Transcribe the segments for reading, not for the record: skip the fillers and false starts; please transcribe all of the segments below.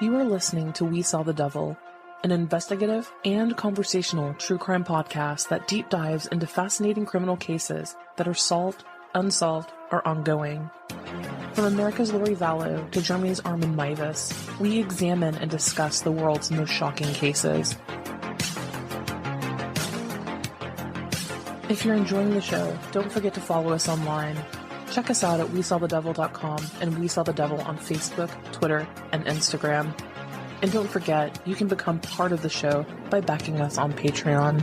You are listening to We Saw the Devil, an investigative and conversational true crime podcast that deep dives into fascinating criminal cases that are solved, unsolved, or ongoing. From America's Lori Vallow to Germany's Armin Meiwes, we examine and discuss the world's most shocking cases. If you're enjoying the show, don't forget to follow us online. Check us out at WeSawTheDevil.com and We Saw the Devil on Facebook, Twitter, and Instagram. And don't forget, you can become part of the show by backing us on Patreon.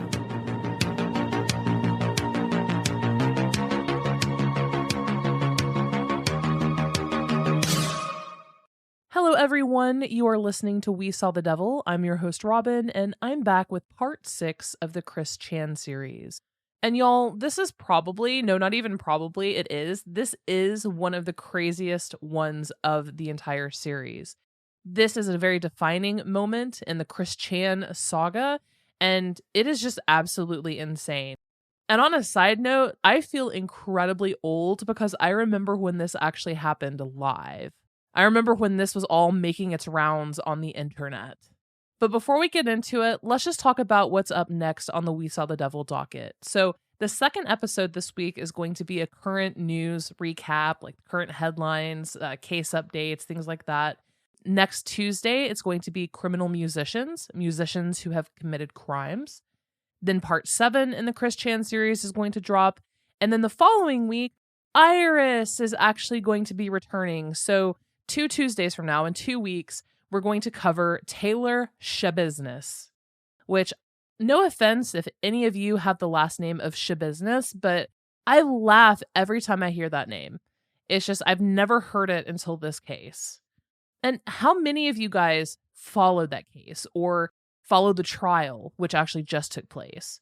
Hello everyone, you are listening to We Saw the Devil. I'm your host Robin, and I'm back with part 6 of the Chris Chan series. And y'all, this is probably, no, not even probably, this is one of the craziest ones of the entire series. This is a very defining moment in the Chris Chan saga, and it is just absolutely insane. And on a side note, I feel incredibly old because I remember when this actually happened live. I remember when this was all making its rounds on the internet. But before we get into it, let's just talk about what's up next on the We Saw the Devil docket. So the second episode this week is going to be a current news recap, like current headlines, case updates, things like that. Next Tuesday, it's going to be criminal musicians who have committed crimes. Then part 7 in the Chris Chan series is going to drop. And then the following week, Iris is actually going to be returning. So 2 Tuesdays from now, in 2 weeks, we're going to cover Taylor Shabusiness, which, no offense if any of you have the last name of Shabusiness, but I laugh every time I hear that name. It's just, I've never heard it until this case. And how many of you guys followed that case or followed the trial, which actually just took place?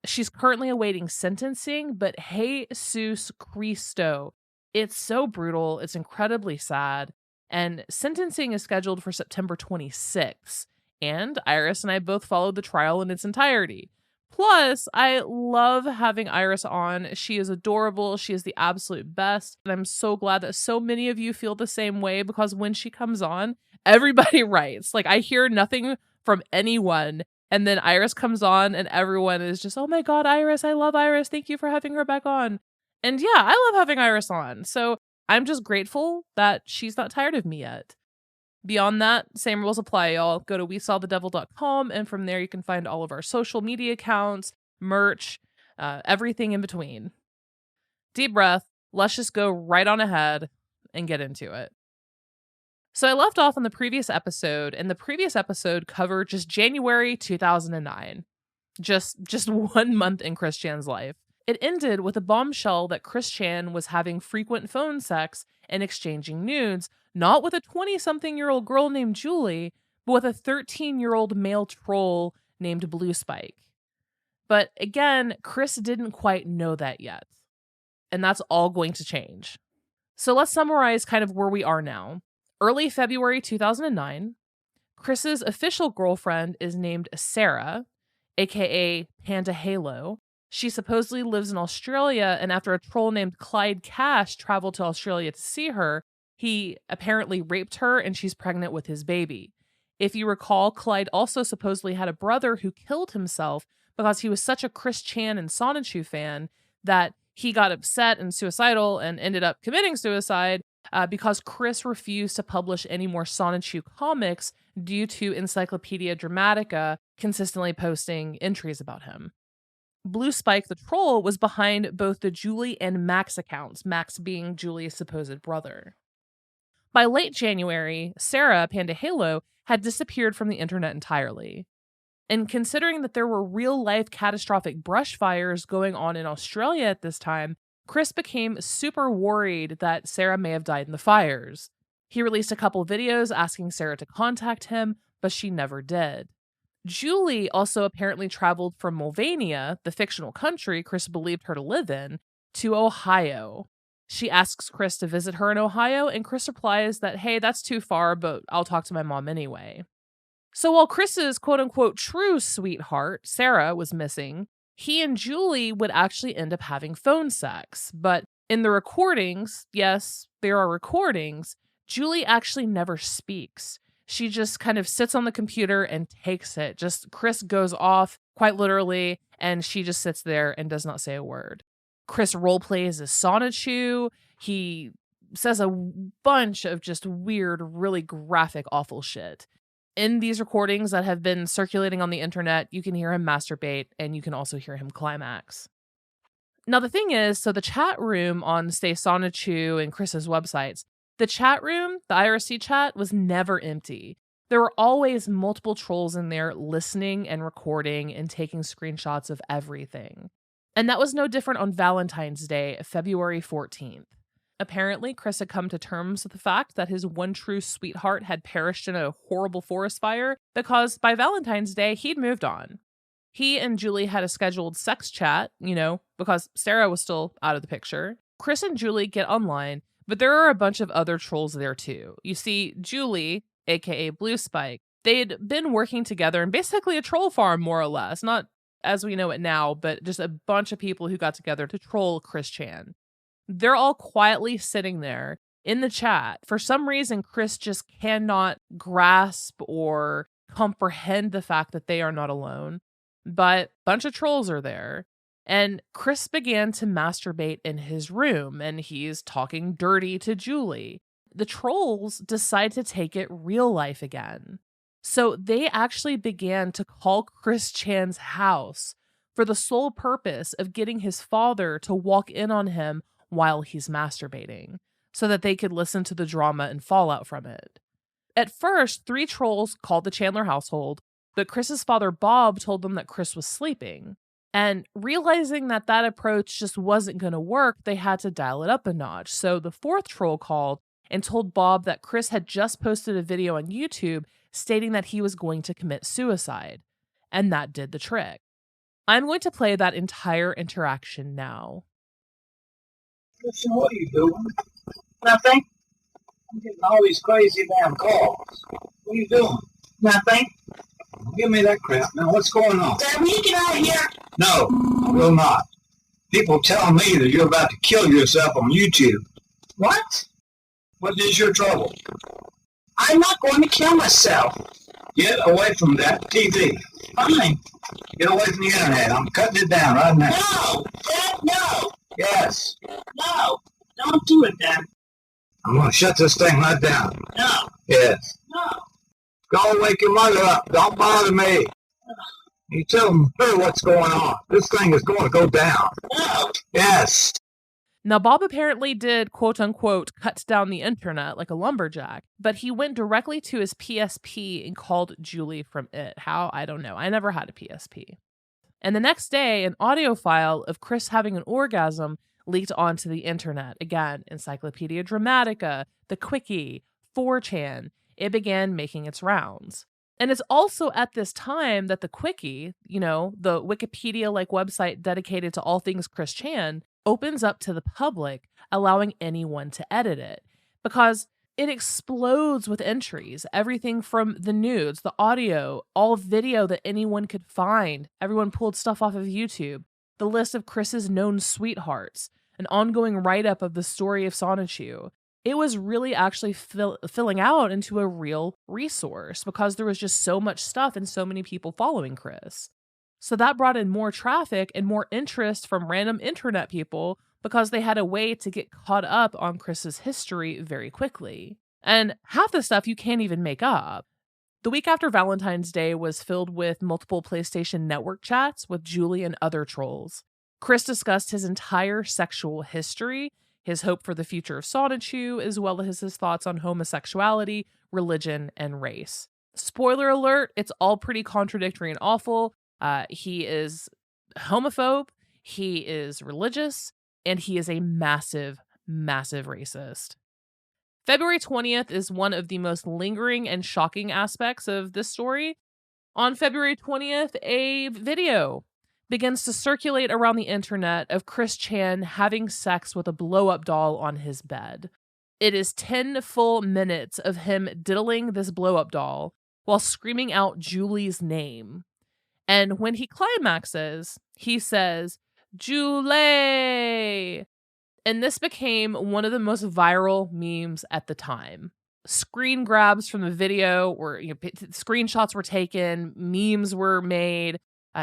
She's currently awaiting sentencing, but Jesus Cristo, it's so brutal. It's incredibly sad. And sentencing is scheduled for September 26th. And Iris and I both followed the trial in its entirety. Plus, I love having Iris on. She is adorable. She is the absolute best. And I'm so glad that so many of you feel the same way, because when she comes on, everybody writes. Like, I hear nothing from anyone. And then Iris comes on and everyone is just, oh my God, Iris, I love Iris. Thank you for having her back on. And yeah, I love having Iris on. So I'm just grateful that she's not tired of me yet. Beyond that, same rules apply, y'all. Go to WeSawTheDevil.com, and from there you can find all of our social media accounts, merch, everything in between. Deep breath. Let's just go right on ahead and get into it. So I left off on the previous episode, and the previous episode covered just January 2009. Just 1 month in Chris Chan's life. It ended with a bombshell that Chris Chan was having frequent phone sex and exchanging nudes, not with a 20-something-year-old girl named Julie, but with a 13-year-old male troll named BlueSpike. But again, Chris didn't quite know that yet. And that's all going to change. So let's summarize kind of where we are now. Early February 2009, Chris's official girlfriend is named Sarah, aka Panda Halo. She supposedly lives in Australia, and after a troll named Clyde Cash traveled to Australia to see her, he apparently raped her and she's pregnant with his baby. If you recall, Clyde also supposedly had a brother who killed himself because he was such a Chris Chan and Sonichu fan that he got upset and suicidal and ended up committing suicide because Chris refused to publish any more Sonichu comics due to Encyclopedia Dramatica consistently posting entries about him. BlueSpike the troll was behind both the Julie and Max accounts, Max being Julie's supposed brother. By late January, Sarah, Panda Halo, had disappeared from the internet entirely. And considering that there were real-life catastrophic brush fires going on in Australia at this time, Chris became super worried that Sarah may have died in the fires. He released a couple videos asking Sarah to contact him, but she never did. Julie also apparently traveled from Mulvania, the fictional country Chris believed her to live in, to Ohio. She asks Chris to visit her in Ohio, and Chris replies that, hey, that's too far, but I'll talk to my mom anyway. So while Chris's quote-unquote true sweetheart, Sarah, was missing, he and Julie would actually end up having phone sex. But in the recordings, yes, there are recordings, Julie actually never speaks. She just kind of sits on the computer and takes it. Just Chris goes off, quite literally, and she just sits there and does not say a word. Chris roleplays as Sonichu. He says a bunch of just weird, really graphic, awful shit. In these recordings that have been circulating on the internet, you can hear him masturbate, and you can also hear him climax. Now, the thing is, so the chat room on Stay Sonichu and Chris's websites, the chat room, the IRC chat, was never empty. There were always multiple trolls in there listening and recording and taking screenshots of everything. And that was no different on Valentine's Day, February 14th. Apparently, Chris had come to terms with the fact that his one true sweetheart had perished in a horrible forest fire because by Valentine's Day, he'd moved on. He and Julie had a scheduled sex chat, because Sarah was still out of the picture. Chris and Julie get online, but there are a bunch of other trolls there too. You see, Julie, aka BlueSpike, they'd been working together in basically a troll farm, more or less. Not as we know it now, but just a bunch of people who got together to troll Chris Chan. They're all quietly sitting there in the chat. For some reason, Chris just cannot grasp or comprehend the fact that they are not alone. But a bunch of trolls are there. And Chris began to masturbate in his room, and he's talking dirty to Julie. The trolls decide to take it real life again. So they actually began to call Chris Chan's house for the sole purpose of getting his father to walk in on him while he's masturbating, so that they could listen to the drama and fallout from it. At first, 3 trolls called the Chandler household, but Chris's father Bob told them that Chris was sleeping. And realizing that that approach just wasn't going to work, they had to dial it up a notch. So the 4th troll called and told Bob that Chris had just posted a video on YouTube stating that he was going to commit suicide. And that did the trick. I'm going to play that entire interaction now. Listen, what are you doing? Nothing. I'm getting all these crazy damn calls. What are you doing? Nothing. Give me that crap. Now, what's going on? Dad, will you get out of here? No, I will not. People tell me that you're about to kill yourself on YouTube. What? What is your trouble? I'm not going to kill myself. Get away from that TV. Fine. Get away from the internet. I'm cutting it down right now. No! Dad, no! Yes. No! Don't do it, Dad. I'm going to shut this thing right down. No. Yes. No. Go wake your mother up. Don't bother me. You tell her what's going on. This thing is going to go down. No. Yes. Now, Bob apparently did, quote unquote, cut down the internet like a lumberjack, but he went directly to his PSP and called Julie from it. How? I don't know. I never had a PSP. And the next day, an audio file of Chris having an orgasm leaked onto the internet. Again, Encyclopedia Dramatica, the Quickie, 4chan. It began making its rounds. And it's also at this time that the Quickie, the Wikipedia-like website dedicated to all things Chris Chan, opens up to the public, allowing anyone to edit it. Because it explodes with entries, everything from the nudes, the audio, all video that anyone could find. Everyone pulled stuff off of YouTube. The list of Chris's known sweethearts, an ongoing write-up of the story of Sonichu. It was really actually filling out into a real resource because there was just so much stuff and so many people following Chris. So that brought in more traffic and more interest from random internet people because they had a way to get caught up on Chris's history very quickly. And half the stuff you can't even make up. The week after Valentine's Day was filled with multiple PlayStation Network chats with Julie and other trolls. Chris discussed his entire sexual history, his hope for the future of Sonichu, as well as his thoughts on homosexuality, religion, and race. Spoiler alert, it's all pretty contradictory and awful. He is homophobe, he is religious, and he is a massive, massive racist. February 20th is one of the most lingering and shocking aspects of this story. On February 20th, a video begins to circulate around the internet of Chris Chan having sex with a blow-up doll on his bed. It is 10 full minutes of him diddling this blow-up doll while screaming out Julie's name. And when he climaxes, he says, "Julie!" And this became one of the most viral memes at the time. Screen grabs from the video where screenshots were taken, memes were made,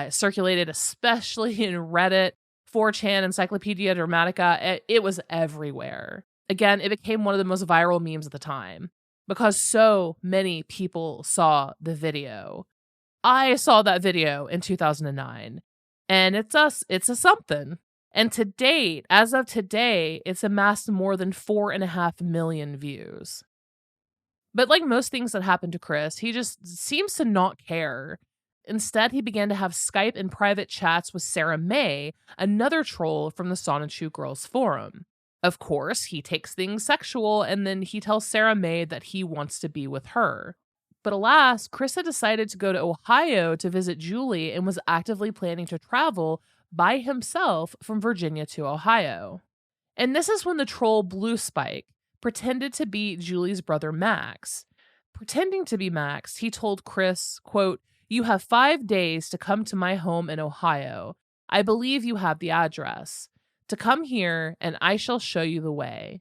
circulated, especially in Reddit, 4chan, Encyclopedia Dramatica. It was everywhere. Again, it became one of the most viral memes at the time because so many people saw the video. I saw that video in 2009, and it's a something. And to date, as of today, it's amassed more than 4.5 million views. But like most things that happened to Chris, he just seems to not care. Instead, he began to have Skype and private chats with Sarah May, another troll from the Sonichu Girls Forum. Of course, he takes things sexual, and then he tells Sarah May that he wants to be with her. But alas, Chris had decided to go to Ohio to visit Julie and was actively planning to travel by himself from Virginia to Ohio. And this is when the troll BlueSpike pretended to be Julie's brother Max. Pretending to be Max, he told Chris, quote, "You have 5 days to come to my home in Ohio. I believe you have the address. To come here, and I shall show you the way."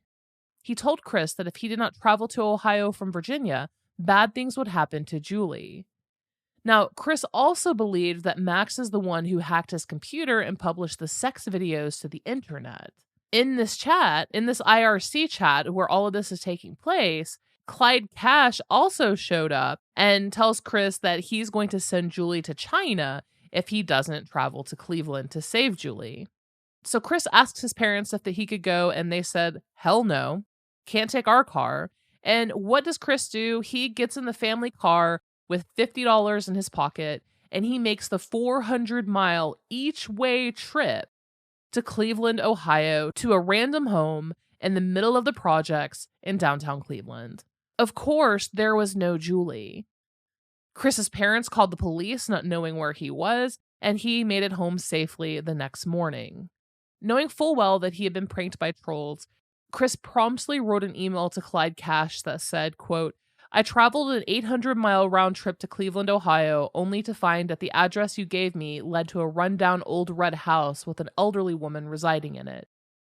He told Chris that if he did not travel to Ohio from Virginia, bad things would happen to Julie. Now, Chris also believed that Max is the one who hacked his computer and published the sex videos to the internet. In this chat, in this IRC chat where all of this is taking place, Clyde Cash also showed up and tells Chris that he's going to send Julie to China if he doesn't travel to Cleveland to save Julie. So Chris asks his parents if he could go, and they said, hell no, can't take our car. And what does Chris do? He gets in the family car with $50 in his pocket, and he makes the 400-mile each-way trip to Cleveland, Ohio, to a random home in the middle of the projects in downtown Cleveland. Of course, there was no Julie. Chris's parents called the police, not knowing where he was, and he made it home safely the next morning. Knowing full well that he had been pranked by trolls, Chris promptly wrote an email to Clyde Cash that said, quote, "I traveled an 800-mile round trip to Cleveland, Ohio, only to find that the address you gave me led to a rundown old red house with an elderly woman residing in it.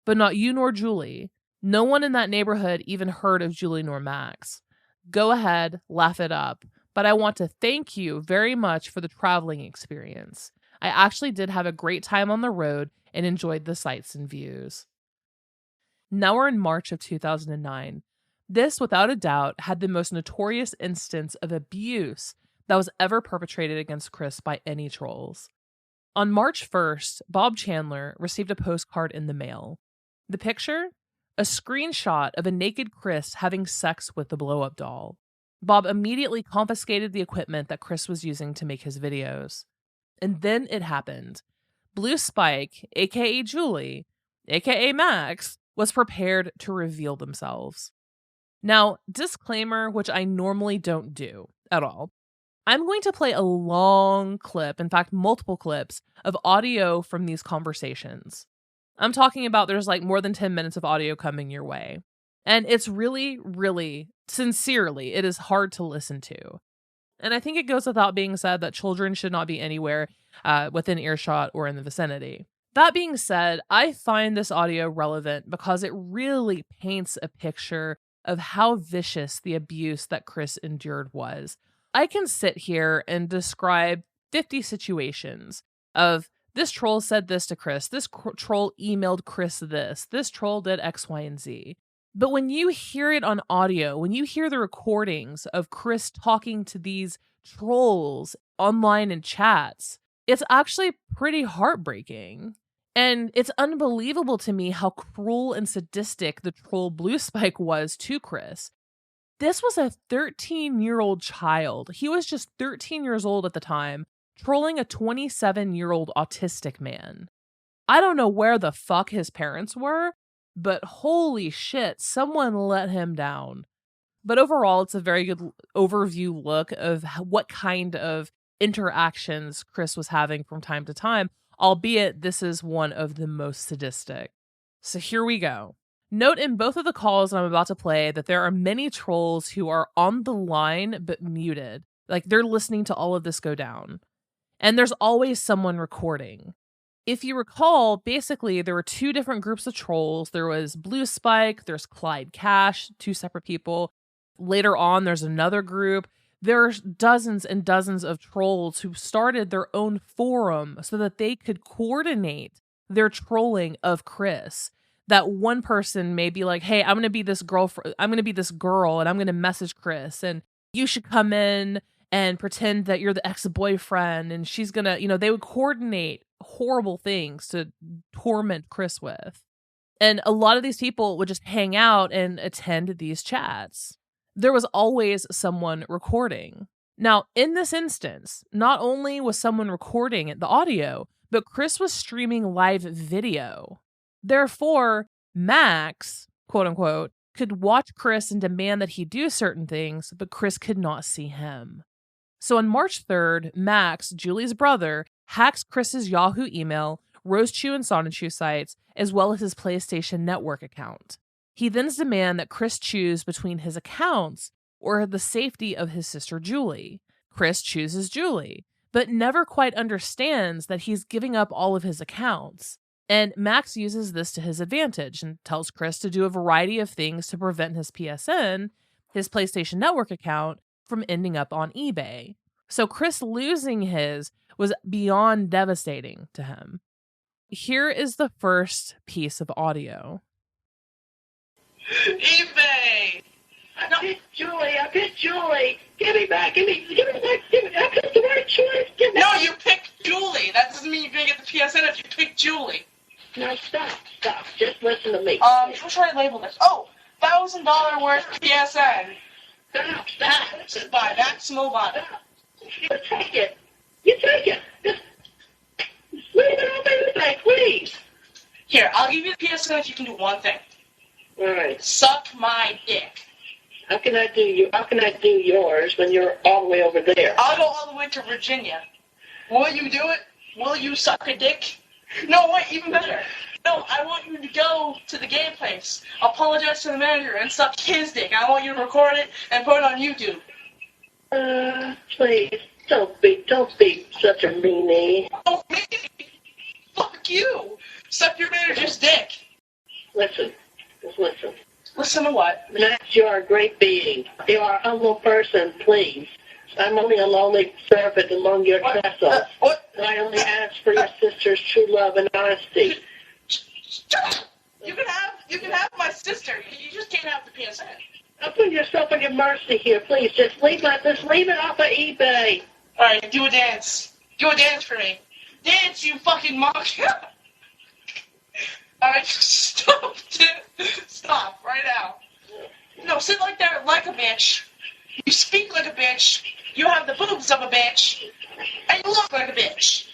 But not you nor Julie. No one in that neighborhood even heard of Julie nor Max. Go ahead, laugh it up. But I want to thank you very much for the traveling experience. I actually did have a great time on the road and enjoyed the sights and views." Now we're in March of 2009. This, without a doubt, had the most notorious instance of abuse that was ever perpetrated against Chris by any trolls. On March 1st, Bob Chandler received a postcard in the mail. The picture? A screenshot of a naked Chris having sex with the blow-up doll. Bob immediately confiscated the equipment that Chris was using to make his videos. And then it happened. BlueSpike, aka Julie, aka Max, was prepared to reveal themselves. Now, disclaimer, which I normally don't do at all. I'm going to play a long clip, in fact, multiple clips, of audio from these conversations. I'm talking about there's like more than 10 minutes of audio coming your way. And it's really, really, sincerely, it is hard to listen to. And I think it goes without being said that children should not be anywhere within earshot or in the vicinity. That being said, I find this audio relevant because it really paints a picture of how vicious the abuse that Chris endured was. I can sit here and describe 50 situations of this troll said this to Chris, this troll emailed Chris this troll did X, Y, and Z. But when you hear it on audio, when you hear the recordings of Chris talking to these trolls online in chats, it's actually pretty heartbreaking. And it's unbelievable to me how cruel and sadistic the troll BlueSpike was to Chris. This was a 13-year-old child. He was just 13 years old at the time, trolling a 27-year-old autistic man. I don't know where the fuck his parents were, but holy shit, someone let him down. But overall, it's a very good overview look of what kind of interactions Chris was having from time to time, albeit this is one of the most sadistic. So here we go. Note in both of the calls I'm about to play that there are many trolls who are on the line but muted. Like they're listening to all of this go down. And there's always someone recording. If you recall, basically there were two different groups of trolls. There was BlueSpike, there's Clyde Cash, two separate people. Later on, there's another group. There's dozens and dozens of trolls who started their own forum so that they could coordinate their trolling of Chris. That one person may be like, hey, I'm going to be this girl, I'm going to be this girl and I'm going to message Chris and you should come in and pretend that you're the ex-boyfriend and she's going to, they would coordinate horrible things to torment Chris with. And a lot of these people would just hang out and attend these chats. There was always someone recording. Now, in this instance, not only was someone recording the audio, but Chris was streaming live video. Therefore, Max, quote unquote, could watch Chris and demand that he do certain things, but Chris could not see him. So on March 3rd, Max, Julie's brother, hacks Chris's Yahoo email, Rosechew and Sonichu sites, as well as his PlayStation Network account. He then demands that Chris choose between his accounts or the safety of his sister Julie. Chris chooses Julie, but never quite understands that he's giving up all of his accounts. And Max uses this to his advantage and tells Chris to do a variety of things to prevent his PSN, his PlayStation Network account, from ending up on eBay. So Chris losing his was beyond devastating to him. Here is the first piece of audio. eBay! I picked Julie! Give me back! I picked the right choice! No, you picked Julie! That doesn't mean you're gonna get the PSN if you picked Julie. No, stop. Just listen to me. How should I label this? Oh, $1,000 worth PSN. Stop. This is by Max Mobile. You take it. Just leave it on me today, please. Here, I'll give you the PSN if you can do one thing. All right. Suck my dick. How can I do yours when you're all the way over there? I'll go all the way to Virginia. Will you do it? Will you suck a dick? No, wait, even better. No, I want you to go to the game place, apologize to the manager, and suck his dick. I want you to record it and put it on YouTube. Please, don't be such a meanie. Oh, me? Fuck you. Suck your manager's dick. Listen. Listen to what? Max, you are a great being. You are a humble person, please. I'm only a lonely servant among your trestles. What? I only ask for your sister's true love and honesty. Shut up! You can have my sister. You just can't have the PSN. Now put yourself on your mercy here, please. Just leave it off of eBay. All right, do a dance. Do a dance for me. Dance, you fucking monkey. All right, stop. Stop right now. No, sit like that like a bitch. You speak like a bitch. You have the boobs of a bitch. And you look like a bitch.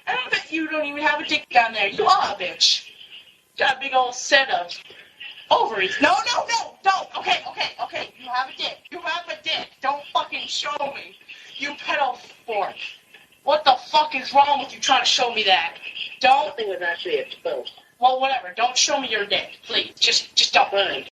And I bet you don't even have a dick down there. You are a bitch. Got a big old set of ovaries. No, don't. Okay. You have a dick. Don't fucking show me. You pedo fork. What the fuck is wrong with you trying to show me that? Don't. Nothing was actually exposed. Well, whatever. Don't show me your dick, please. Just don't. Mind.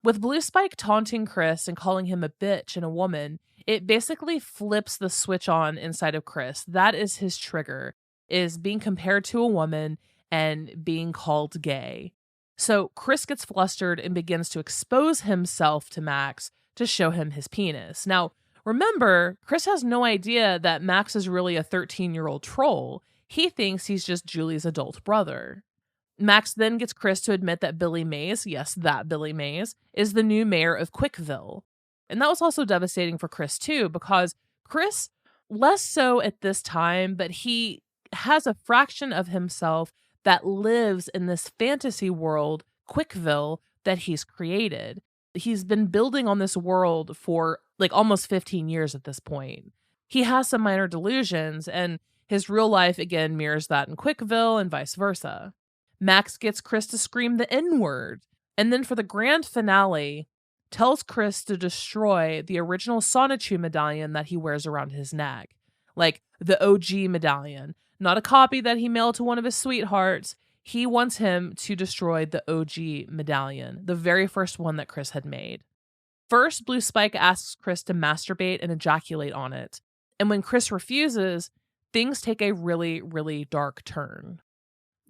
With BlueSpike taunting Chris and calling him a bitch and a woman, it basically flips the switch on inside of Chris. That is his trigger, is being compared to a woman and being called gay. So Chris gets flustered and begins to expose himself to Max to show him his penis. Now, remember, Chris has no idea that Max is really a 13-year-old troll. He thinks he's just Julie's adult brother. Max then gets Chris to admit that Billy Mays, yes, that Billy Mays, is the new mayor of Quickville. And that was also devastating for Chris too, because Chris, less so at this time, but he has a fraction of himself that lives in this fantasy world, Quickville, that he's created. He's been building on this world for like almost 15 years at this point. He has some minor delusions, and his real life again mirrors that in Quickville and vice versa. Max gets Chris to scream the N-word, and then for the grand finale, tells Chris to destroy the original Sonichu medallion that he wears around his neck. Like the OG medallion, not a copy that he mailed to one of his sweethearts. He wants him to destroy the OG medallion, the very first one that Chris had made. First, BlueSpike asks Chris to masturbate and ejaculate on it, and when Chris refuses, things take a really, really dark turn.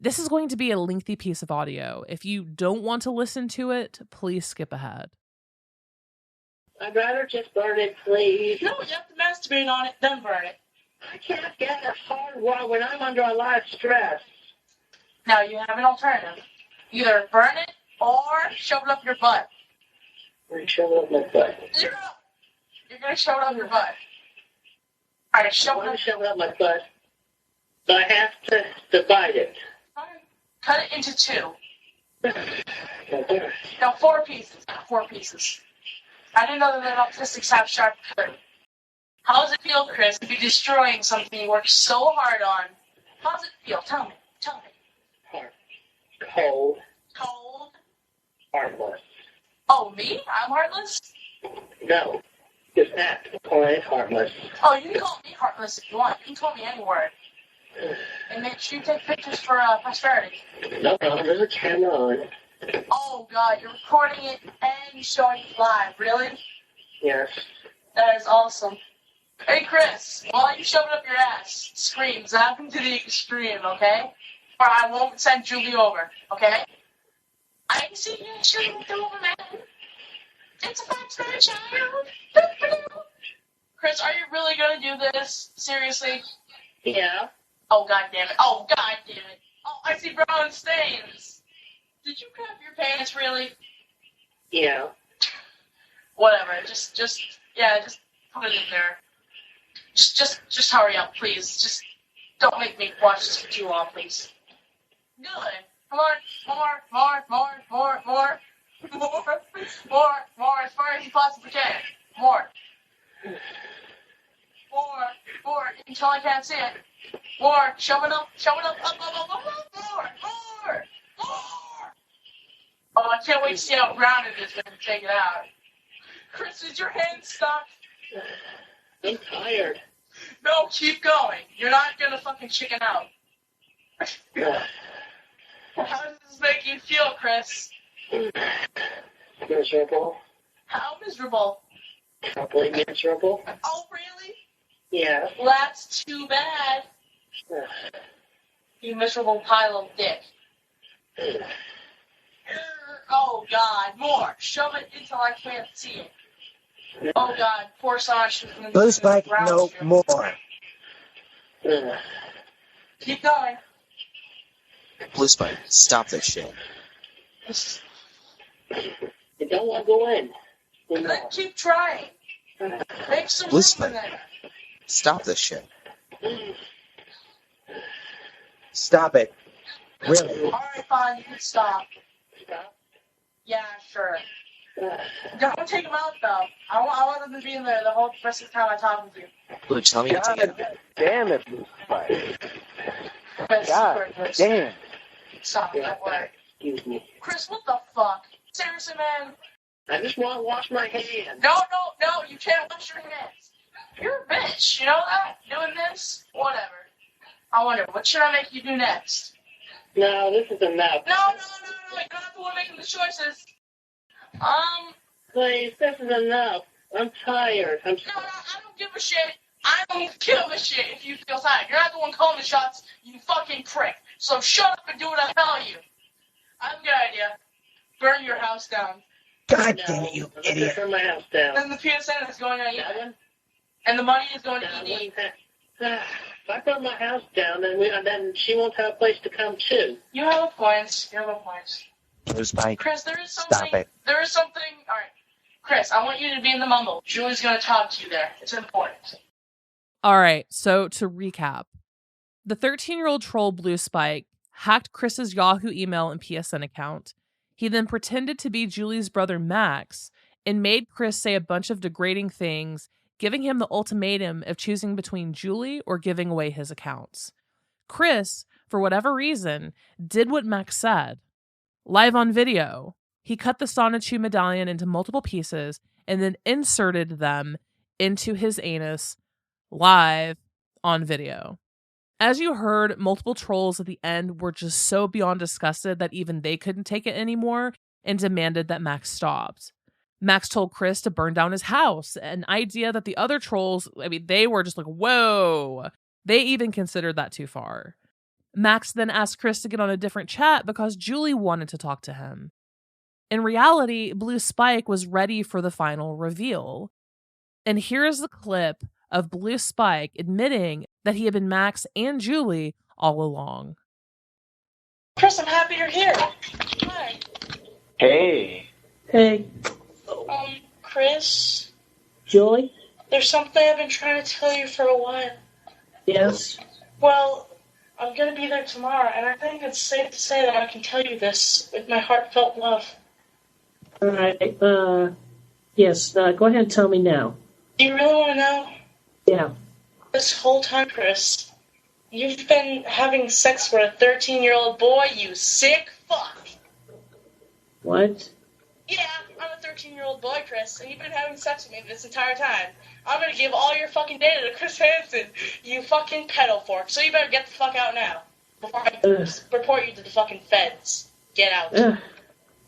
This is going to be a lengthy piece of audio. If you don't want to listen to it, please skip ahead. I'd rather just burn it, please. No, you have to masturbate on it, then burn it. I can't get a hard one when I'm under a lot of stress. Now you have an alternative. Either burn it or shove it up your butt. I'm shove it up my butt. You're going to shove it up your butt. All right, I shove it want up. to shove it up my butt, but I have to divide it. Cut it into two. Okay. No, 4 pieces. 4 pieces. I didn't know that autistics have sharp cutter. How does it feel, Chris, to be destroying something you worked so hard on? How does it feel? Tell me. Tell me. Hard. Cold. Cold? Heartless. Oh, me? I'm heartless? No. Just that. Quiet, heartless. Oh, you can call me heartless if you want. You can call me any word. And make sure you take pictures for posterity. No problem. There's a camera on. Oh, God, you're recording it and showing it live. Really? Yes. That is awesome. Hey, Chris, while you shove it up your ass, scream, zap him to the extreme, okay? Or I won't send Julie over, okay? I can see you shooting with the woman, man. It's a fox child. Chris, are you really going to do this? Seriously? Yeah. Oh, God damn it. Oh, God damn it. Oh, I see brown stains. Did you crap your pants, really? Yeah. Whatever. Just put it in there. Just hurry up, please. Just don't make me watch this for too long, please. Good. Come on, more, as far as you possibly can. More, until I can't see it. More, shove it up, more. Oh, I can't wait to see how grounded it is when you take it out. Chris, is your hand stuck? I'm tired. No, keep going. You're not gonna fucking chicken out. How does this make you feel, Chris? Miserable. How miserable? Probably miserable. Oh, really? Yeah. Well, that's too bad. You miserable pile of dick. Oh, God, more. Shove it until I can't see it. Oh, God, poor Sonichu. BlueSpike, no more. Keep going. BlueSpike, stop this shit. You don't want to go in. Then keep trying. Make some room in BlueSpike, there. stop this shit. Stop it. Really? All right, fine, you can stop. Stop. Yeah, sure. Don't take him out, though. I want him to be in there the whole rest of the time I'm talking to you. Blue, tell me to take it out. Damn it, BlueSpike. Chris, God Chris, damn. stop that word. Excuse me. Chris, what the fuck? Seriously, man? I just want to wash my hands. No, you can't wash your hands. You're a bitch, you know that? Doing this? Whatever. I wonder, what should I make you do next? No, this is enough. No, you're not the one making the choices. Please, this is enough. I'm tired. No, I don't give a shit. I don't give a shit if you feel tired. You're not the one calling the shots, you fucking prick. So shut up and do what I tell you. I have a good idea. Burn your house down. God damn it, you I'm not gonna idiot. turn my house down. Then the PSN is going on you. Seven? And the money is going to No, ED. if I burn my house down, then she won't have a place to come to. You have a point. BlueSpike, Chris, there is something. stop it. All right. Chris, I want you to be in the mumble. Julie's going to talk to you there. It's important. All right, so to recap, the 13-year-old troll BlueSpike hacked Chris's Yahoo email and PSN account. He then pretended to be Julie's brother Max and made Chris say a bunch of degrading things, giving him the ultimatum of choosing between Julie or giving away his accounts. Chris, for whatever reason, did what Max said. Live on video, he cut the Sonichu medallion into multiple pieces and then inserted them into his anus live on video. As you heard, multiple trolls at the end were just so beyond disgusted that even they couldn't take it anymore and demanded that Max stopped. Max told Chris to burn down his house, an idea that the other trolls, they were just like, whoa. They even considered that too far. Max then asked Chris to get on a different chat because Julie wanted to talk to him. In reality, BlueSpike was ready for the final reveal. And here's the clip of BlueSpike admitting that he had been Max and Julie all along. Chris, I'm happy you're here. Hi. Hey. Hey, Chris, Julie? there's something I've been trying to tell you for a while. Yes? Well, I'm gonna be there tomorrow, and I think it's safe to say that I can tell you this with my heartfelt love. Alright, yes, go ahead and tell me now. Do you really want to know? Yeah. This whole time, Chris, you've been having sex with a 13-year-old boy, you sick fuck. What? Yeah, I'm a 13-year-old boy, Chris, and you've been having sex with me this entire time. I'm gonna give all your fucking data to Chris Hansen, you fucking pedo fork. So you better get the fuck out now, before I report you to the fucking feds. Get out.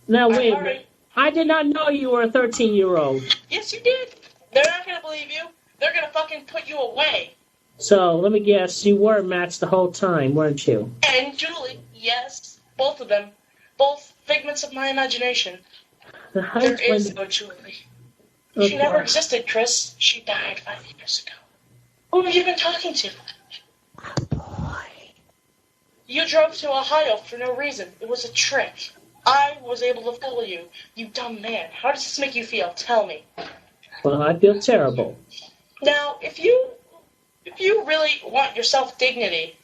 Now, wait a minute. I did not know you were a 13-year-old. Yes, you did. They're not gonna believe you. They're gonna fucking put you away. So, let me guess, you were Max the whole time, weren't you? And Julie, yes. Both of them. Both figments of my imagination. There is no Julie. Okay. She never existed, Chris. She died 5 years ago. Who have you been talking to? You drove to Ohio for no reason. It was a trick. I was able to fool you. You dumb man. How does this make you feel? Tell me. Well, I feel terrible. Now, if you really want your self-dignity,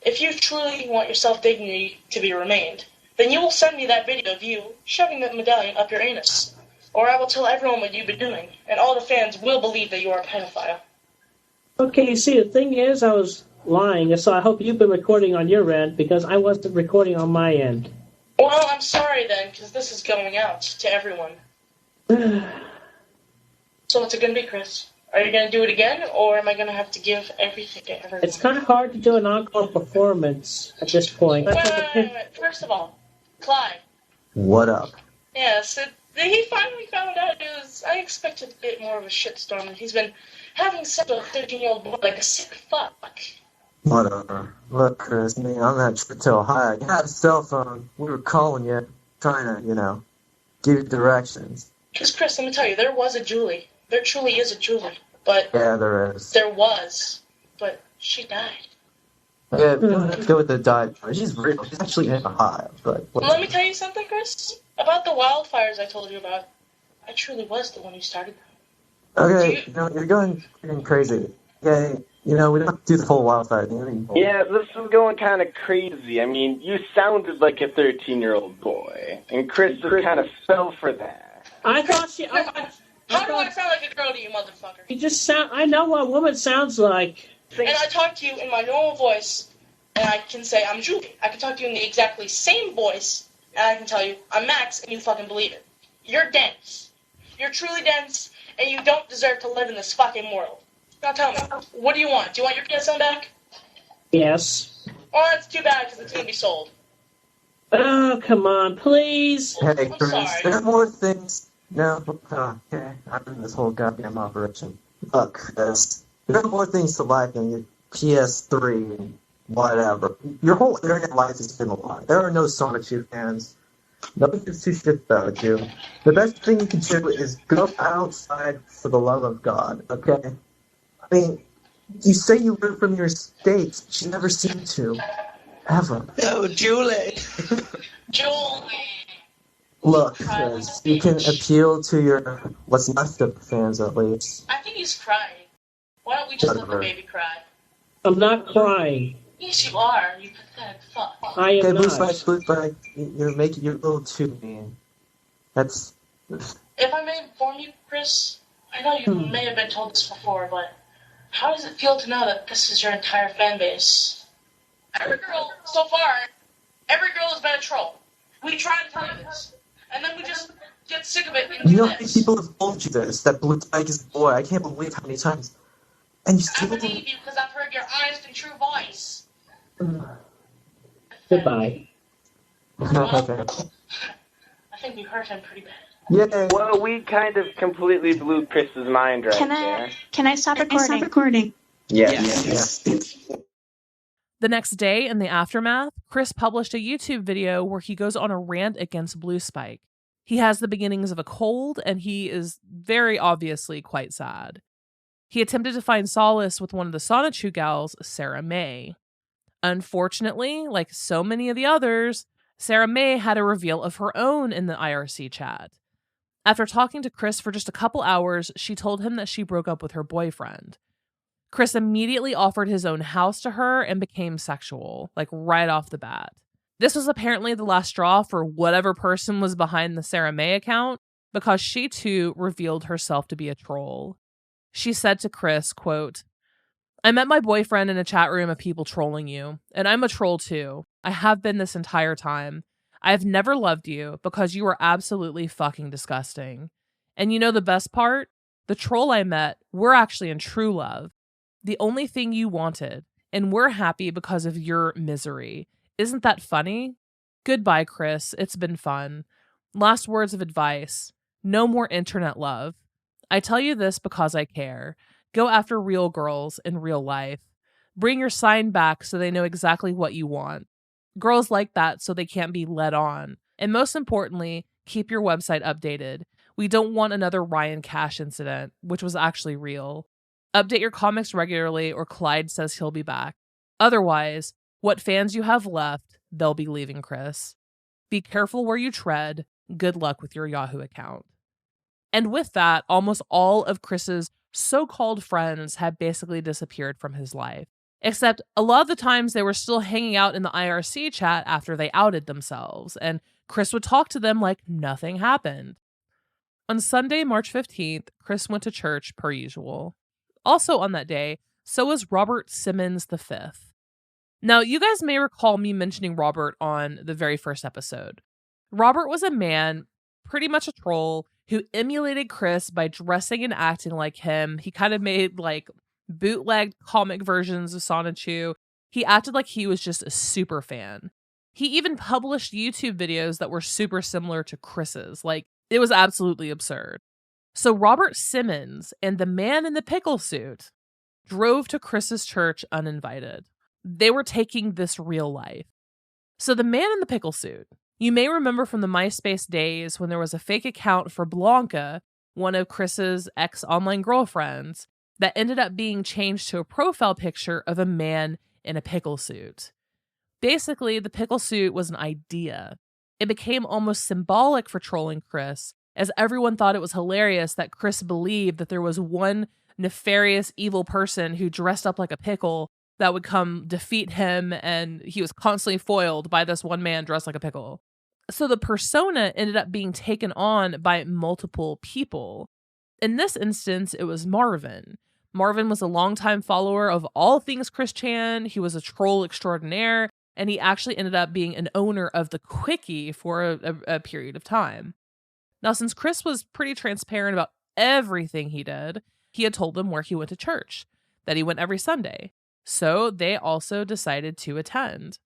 if you truly want your self-dignity to be remained, then you will send me that video of you shoving that medallion up your anus. Or I will tell everyone what you've been doing, and all the fans will believe that you are a pedophile. Okay, you see, the thing is, I was lying, so I hope you've been recording on your end, because I wasn't recording on my end. Well, I'm sorry then, because this is going out to everyone. So what's it going to be, Chris? Are you going to do it again, or am I going to have to give everything to everyone? It's kind of hard to do an encore performance at this point. Wait. First of all, Clyde. What up? Yes, he finally found out I expected a bit more of a shitstorm. He's been having sex with a 13-year-old boy like a sick fuck. Whatever. Look, Chris, man, on that trip to Ohio, you had a cell phone. We were calling you, trying to, give you directions. Because, Chris, let me tell you, there was a Julie. There truly is a Julie. But yeah, there is. There was. But she died. Yeah, we don't have to go with the died. She's real. She's actually in Ohio. But let me tell you something, Chris. About the wildfires I told you about. I truly was the one who started them. Okay, you're going crazy. Yeah, we don't have to do the whole wildfire thing anymore. Yeah, this is going kind of crazy. I mean, you sounded like a 13-year-old boy, and Chris just kind of fell for that. I thought she... How do I sound like a girl to you, motherfucker? You just sound... I know what a woman sounds like. And I talk to you in my normal voice, and I can say I'm Julie. I can talk to you in the exactly same voice, and I can tell you I'm Max, and you fucking believe it. You're dense. You're truly dense, and you don't deserve to live in this fucking world. Now tell me, what do you want? Do you want your PSN back? Yes. Well, that's too bad, because it's going to be sold. Oh, come on, please. Hey, Chris, sorry. there are more things. No, okay, I'm in this whole goddamn operation. Look, Chris, there are more things to life than your PS3 and whatever. Your whole internet life has been a lie. There are no Sonichu fans. Nobody gives two shits about you. The best thing you can do is go outside for the love of God, okay? I mean, you say you live from your state, but you never seem to. Ever. No, Julie! Julie! Look, Chris, you can appeal to your, what's left of the fans at least. I think he's crying. Why don't we just let the baby cry? I'm not crying. Yes, you are. You pathetic fuck. I am not. BlueSpike, you're making your little too mean. That's... If I may inform you, Chris, I know you may have been told this before, but how does it feel to know that this is your entire fan base? Every girl, so far, every girl has been a troll. We try to tell you this, and then we just get sick of it and do how many this. people have told you this, that BlueSpike is a boy? I can't believe how many times. And you I still... believe you because I've heard your honest and true voice. Goodbye. Okay. I think we hurt him pretty bad. Yeah. Well, we kind of completely blew Chris's mind right there. Can I stop recording? Yes. The next day, in the aftermath, Chris published a YouTube video where he goes on a rant against BlueSpike. He has the beginnings of a cold, and he is very obviously quite sad. He attempted to find solace with one of the Sonichu gals, Sarah May. Unfortunately, like so many of the others, Sarah May had a reveal of her own in the IRC chat. After talking to Chris for just a couple hours, she told him that she broke up with her boyfriend. Chris immediately offered his own house to her and became sexual, like right off the bat. This was apparently the last straw for whatever person was behind the Sarah May account, because she too revealed herself to be a troll. She said to Chris, quote, "I met my boyfriend in a chat room of people trolling you, and I'm a troll too. I have been this entire time. I have never loved you because you are absolutely fucking disgusting. And you know the best part? The troll I met, we're actually in true love. The only thing you wanted, and we're happy because of your misery. Isn't that funny? Goodbye, Chris. It's been fun. Last words of advice. No more internet love. I tell you this because I care. Go after real girls in real life. Bring your sign back so they know exactly what you want. Girls like that so they can't be led on. And most importantly, keep your website updated. We don't want another Ryan Cash incident, which was actually real. Update your comics regularly or Clyde says he'll be back. Otherwise, what fans you have left, they'll be leaving, Chris. Be careful where you tread. Good luck with your Yahoo account." And with that, almost all of Chris's so-called friends had basically disappeared from his life. Except a lot of the times they were still hanging out in the IRC chat after they outed themselves, and Chris would talk to them like nothing happened. On Sunday, March 15th, Chris went to church per usual. Also on that day, so was Robert Simmons V. Now, you guys may recall me mentioning Robert on the very first episode. Robert was a man, pretty much a troll, who emulated Chris by dressing and acting like him. He kind of made like bootlegged comic versions of Sonichu. He acted like he was just a super fan. He even published YouTube videos that were super similar to Chris's. Like, it was absolutely absurd. So Robert Simmons and the man in the pickle suit drove to Chris's church uninvited. They were taking this real life. So the man in the pickle suit, you may remember from the MySpace days when there was a fake account for Blanca, one of Chris's ex-online girlfriends, that ended up being changed to a profile picture of a man in a pickle suit. Basically, the pickle suit was an idea. It became almost symbolic for trolling Chris, as everyone thought it was hilarious that Chris believed that there was one nefarious evil person who dressed up like a pickle that would come defeat him, and he was constantly foiled by this one man dressed like a pickle. So the persona ended up being taken on by multiple people. In this instance, it was Marvin. Marvin was a longtime follower of all things Chris Chan. He was a troll extraordinaire, and he actually ended up being an owner of the Quickie for a period of time. Now, since Chris was pretty transparent about everything he did, he had told them where he went to church, that he went every Sunday. So they also decided to attend.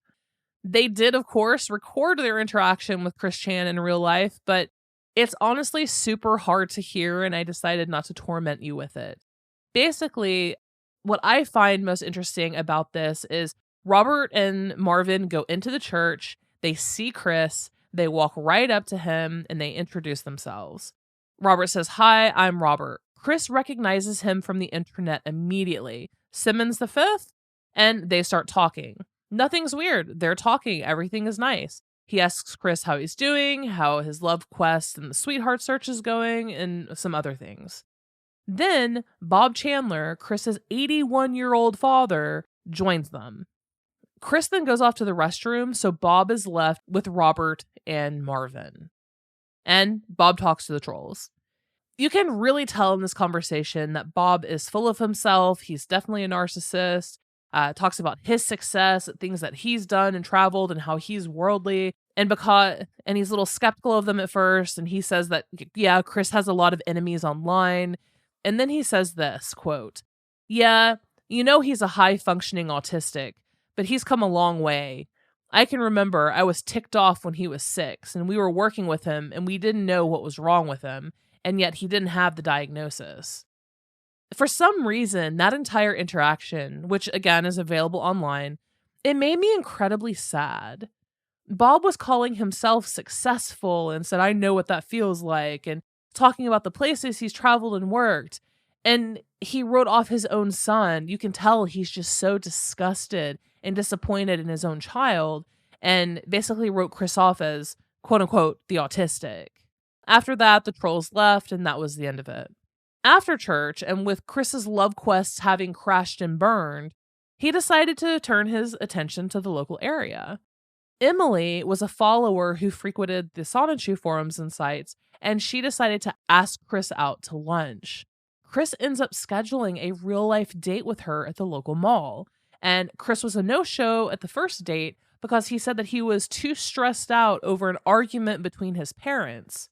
They did, of course, record their interaction with Chris Chan in real life, but it's honestly super hard to hear, and I decided not to torment you with it. Basically, what I find most interesting about this is Robert and Marvin go into the church, they see Chris, they walk right up to him, and they introduce themselves. Robert says, "Hi, I'm Robert." Chris recognizes him from the internet immediately. Simmons V, and they start talking. Nothing's weird. They're talking. Everything is nice. He asks Chris how he's doing, how his love quest and the sweetheart search is going, and some other things. Then Bob Chandler, Chris's 81-year-old father, joins them. Chris then goes off to the restroom, so Bob is left with Robert and Marvin. And Bob talks to the trolls. You can really tell in this conversation that Bob is full of himself. He's definitely a narcissist. Talks about his success, things that he's done and traveled, and how he's worldly. And he's a little skeptical of them at first. And he says that, yeah, Chris has a lot of enemies online. And then he says this, quote, "Yeah, you know he's a high-functioning autistic, but he's come a long way. I can remember I was ticked off when he was 6, and we were working with him, and we didn't know what was wrong with him, and yet he didn't have the diagnosis." For some reason, that entire interaction, which again is available online, it made me incredibly sad. Bob was calling himself successful and said, I know what that feels like, and talking about the places he's traveled and worked. And he wrote off his own son. You can tell he's just so disgusted and disappointed in his own child, and basically wrote Chris off as, quote unquote, the autistic. After that, the trolls left, and that was the end of it. After church, and with Chris's love quests having crashed and burned, he decided to turn his attention to the local area. Emily was a follower who frequented the Sonichu forums and sites, and she decided to ask Chris out to lunch. Chris ends up scheduling a real-life date with her at the local mall, and Chris was a no-show at the first date because he said that he was too stressed out over an argument between his parents.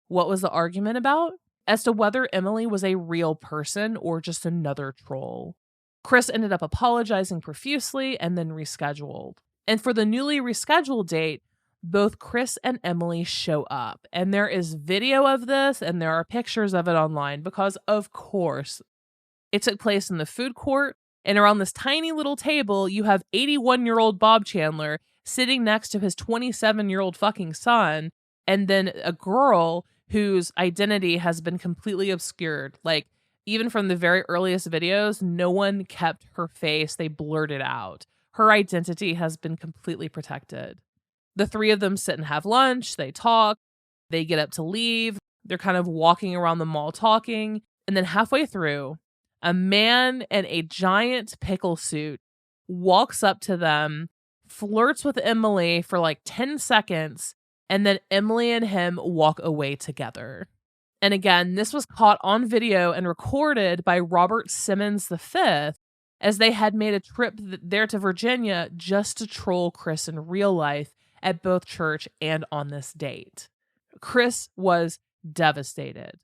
What was the argument about? As to whether Emily was a real person or just another troll. Chris ended up apologizing profusely and then rescheduled. And for the newly rescheduled date, both Chris and Emily show up. And there is video of this, and there are pictures of it online because, of course, it took place in the food court. And around this tiny little table, you have 81-year-old Bob Chandler sitting next to his 27-year-old fucking son, and then a girl whose identity has been completely obscured. Like, even from the very earliest videos, no one kept her face. They blurred it out. Her identity has been completely protected. The three of them sit and have lunch. They talk. They get up to leave. They're kind of walking around the mall talking. And then halfway through, a man in a giant pickle suit walks up to them, flirts with Emily for like 10 seconds, and then Emily and him walk away together. And again, this was caught on video and recorded by Robert Simmons V, as they had made a trip there to Virginia just to troll Chris in real life at both church and on this date. Chris was devastated.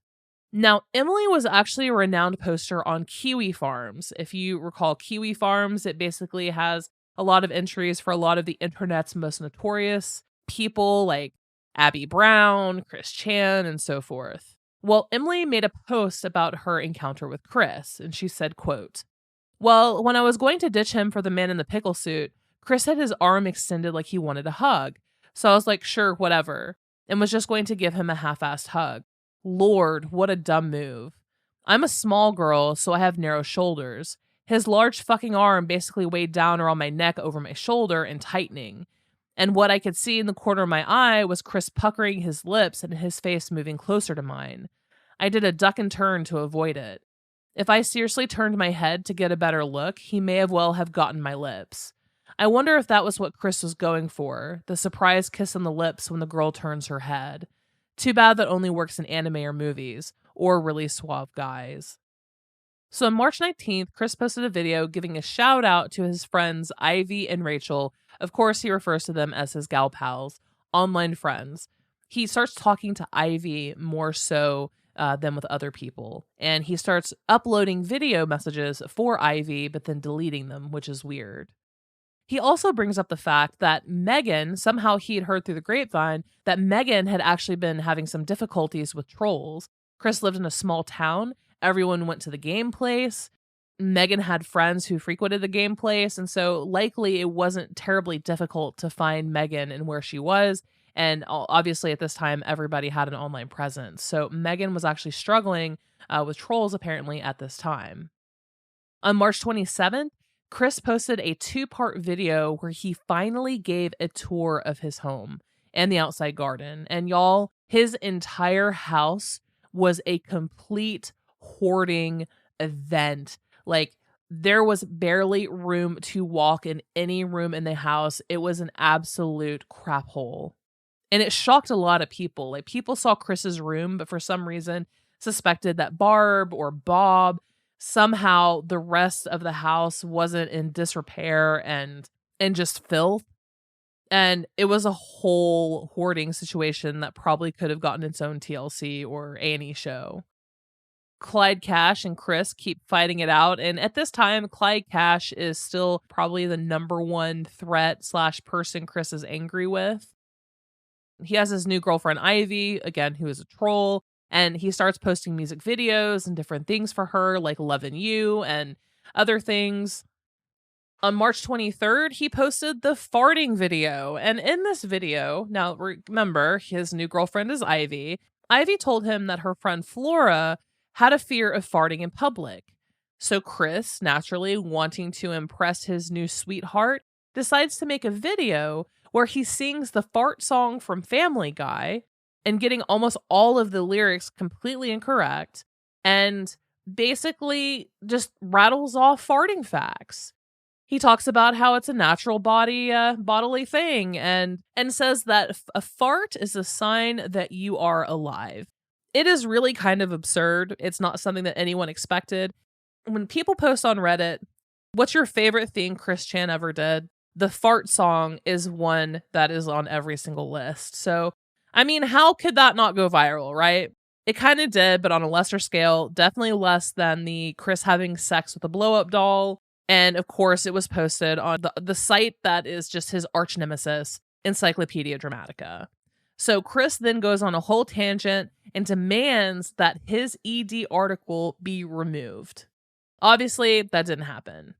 Now, Emily was actually a renowned poster on Kiwi Farms. If you recall Kiwi Farms, it basically has a lot of entries for a lot of the internet's most notorious people like Abby Brown, Chris Chan, and so forth. Well, Emily made a post about her encounter with Chris, and she said, quote, "Well, when I was going to ditch him for the man in the pickle suit, Chris had his arm extended like he wanted a hug. So I was like, sure, whatever, and was just going to give him a half-assed hug. Lord, what a dumb move. I'm a small girl, so I have narrow shoulders. His large fucking arm basically weighed down around my neck over my shoulder and tightening. And what I could see in the corner of my eye was Chris puckering his lips and his face moving closer to mine. I did a duck and turn to avoid it. If I seriously turned my head to get a better look, he may have gotten my lips. I wonder if that was what Chris was going for, the surprise kiss on the lips when the girl turns her head. Too bad that only works in anime or movies, or really suave guys." So on March 19th, Chris posted a video giving a shout out to his friends Ivy and Rachel. Of course, he refers to them as his gal pals, online friends. He starts talking to Ivy more so than with other people. And he starts uploading video messages for Ivy, but then deleting them, which is weird. He also brings up the fact that Megan, somehow he had heard through the grapevine, that Megan had actually been having some difficulties with trolls. Chris lived in a small town. Everyone went to the game place. Megan had friends who frequented the game place, and so likely it wasn't terribly difficult to find Megan and where she was. And obviously at this time, everybody had an online presence. So Megan was actually struggling with trolls apparently at this time. On March 27th, Chris posted a 2-part video where he finally gave a tour of his home and the outside garden. And y'all, his entire house was a complete hoarding event. Like, there was barely room to walk in any room in the house. It was an absolute crap hole. And it shocked a lot of people. Like, people saw Chris's room, but for some reason suspected that Barb or Bob, somehow the rest of the house wasn't in disrepair and just filth. And it was a whole hoarding situation that probably could have gotten its own TLC or A&E show. Clyde Cash and Chris keep fighting it out. And at this time, Clyde Cash is still probably the number one threat / person Chris is angry with. He has his new girlfriend, Ivy, again, who is a troll. And he starts posting music videos and different things for her, like Lovin' You and other things. On March 23rd, he posted the farting video. And in this video, now remember, his new girlfriend is Ivy. Ivy told him that her friend Flora had a fear of farting in public. So Chris, naturally wanting to impress his new sweetheart, decides to make a video where he sings the fart song from Family Guy and getting almost all of the lyrics completely incorrect and basically just rattles off farting facts. He talks about how it's a natural bodily thing and says that a fart is a sign that you are alive. It is really kind of absurd. It's not something that anyone expected. When people post on Reddit, what's your favorite thing Chris Chan ever did? The fart song is one that is on every single list. So, I mean, how could that not go viral, right? It kind of did, but on a lesser scale, definitely less than the Chris having sex with a blow-up doll. And of course, it was posted on the site that is just his arch nemesis, Encyclopedia Dramatica. So Chris then goes on a whole tangent and demands that his ED article be removed. Obviously, that didn't happen.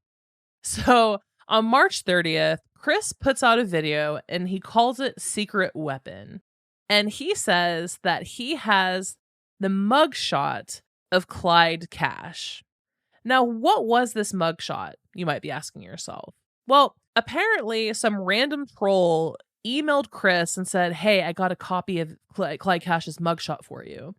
So on March 30th, Chris puts out a video and he calls it Secret Weapon. And he says that he has the mugshot of Clyde Cash. Now, what was this mugshot? You might be asking yourself. Well, apparently some random troll emailed Chris and said, hey, I got a copy of Clyde Cash's mugshot for you.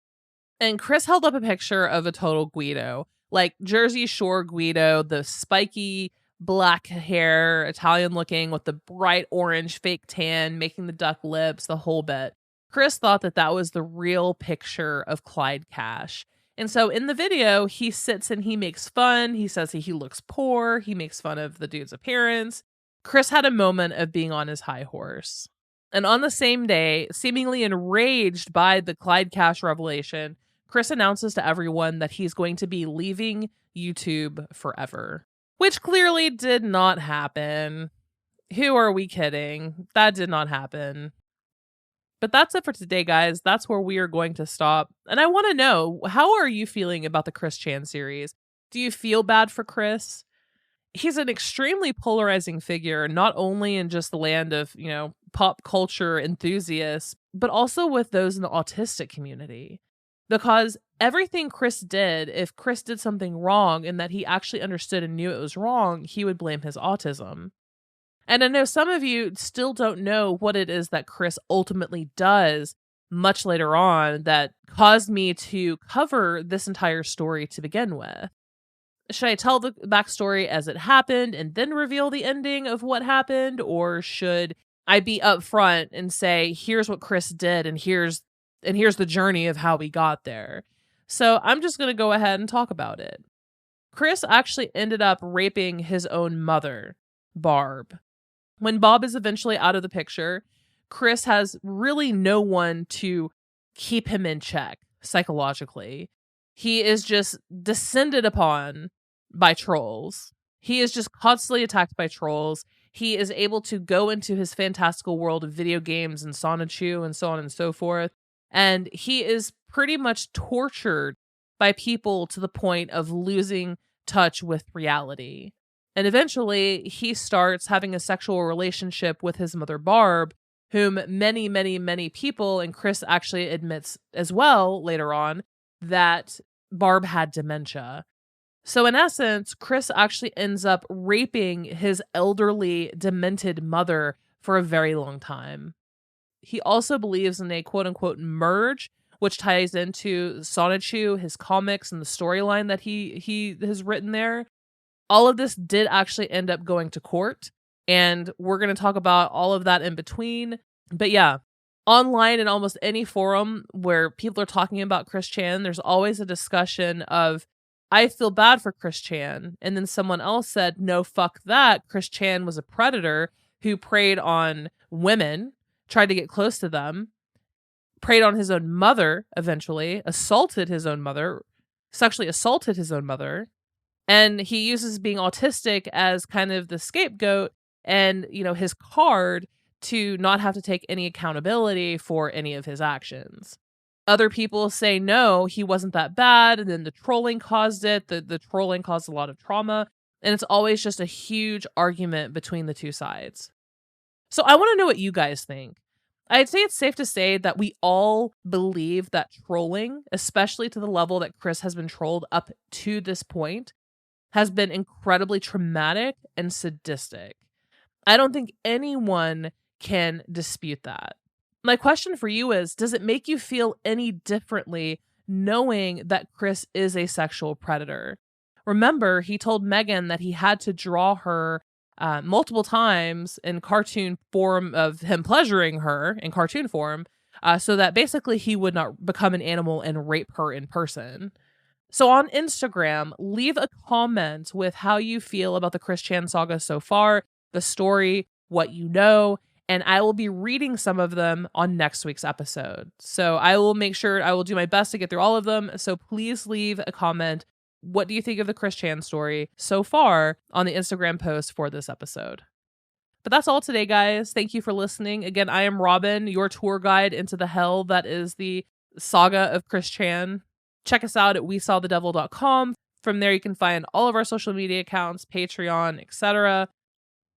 And Chris held up a picture of a total Guido, like Jersey Shore Guido, the spiky black hair, Italian looking with the bright orange fake tan, making the duck lips, the whole bit. Chris thought that that was the real picture of Clyde Cash. And so in the video, he sits and he makes fun. He says he looks poor. He makes fun of the dude's appearance. Chris had a moment of being on his high horse. And on the same day, seemingly enraged by the Clyde Cash revelation, Chris announces to everyone that he's going to be leaving YouTube forever. Which clearly did not happen. Who are we kidding? That did not happen. But that's it for today, guys. That's where we are going to stop. And I want to know, how are you feeling about the Chris Chan series? Do you feel bad for Chris? He's an extremely polarizing figure, not only in just the land of, pop culture enthusiasts, but also with those in the autistic community. Because everything Chris did, if Chris did something wrong and that he actually understood and knew it was wrong, he would blame his autism. And I know some of you still don't know what it is that Chris ultimately does much later on that caused me to cover this entire story to begin with. Should I tell the backstory as it happened and then reveal the ending of what happened? Or should I be upfront and say, here's what Chris did and here's the journey of how we got there? So I'm just going to go ahead and talk about it. Chris actually ended up raping his own mother, Barb. When Bob is eventually out of the picture, Chris has really no one to keep him in check psychologically. He is just descended upon by trolls. He is just constantly attacked by trolls. He is able to go into his fantastical world of video games and Sonichu and so on and so forth. And he is pretty much tortured by people to the point of losing touch with reality. And eventually, he starts having a sexual relationship with his mother, Barb, whom many, many, many people, and Chris actually admits as well later on, that Barb had dementia. So in essence, Chris actually ends up raping his elderly, demented mother for a very long time. He also believes in a quote-unquote merge, which ties into Sonichu, his comics, and the storyline that he has written there. All of this did actually end up going to court, and we're going to talk about all of that in between. But yeah, online in almost any forum where people are talking about Chris Chan, there's always a discussion of, I feel bad for Chris Chan. And then someone else said, no, fuck that. Chris Chan was a predator who preyed on women, tried to get close to them, preyed on his own mother eventually, assaulted his own mother, sexually assaulted his own mother. And he uses being autistic as kind of the scapegoat and, his card to not have to take any accountability for any of his actions. Other people say, no, he wasn't that bad. And then the trolling caused it. The trolling caused a lot of trauma. And it's always just a huge argument between the two sides. So I want to know what you guys think. I'd say it's safe to say that we all believe that trolling, especially to the level that Chris has been trolled up to this point, has been incredibly traumatic and sadistic. I don't think anyone can dispute that. My question for you is, does it make you feel any differently knowing that Chris is a sexual predator? Remember, he told Megan that he had to draw her multiple times in cartoon form of him pleasuring her in cartoon form, so that basically he would not become an animal and rape her in person. So on Instagram, leave a comment with how you feel about the Chris Chan saga so far, the story, what you know, and I will be reading some of them on next week's episode. So I will make sure I will do my best to get through all of them. So please leave a comment. What do you think of the Chris Chan story so far on the Instagram post for this episode? But that's all today, guys. Thank you for listening. Again, I am Robin, your tour guide into the hell that is the saga of Chris Chan. Check us out at wesawthedevil.com. From there, you can find all of our social media accounts, Patreon, etc.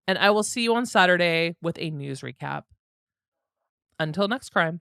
And I will see you on Saturday with a news recap. Until next crime.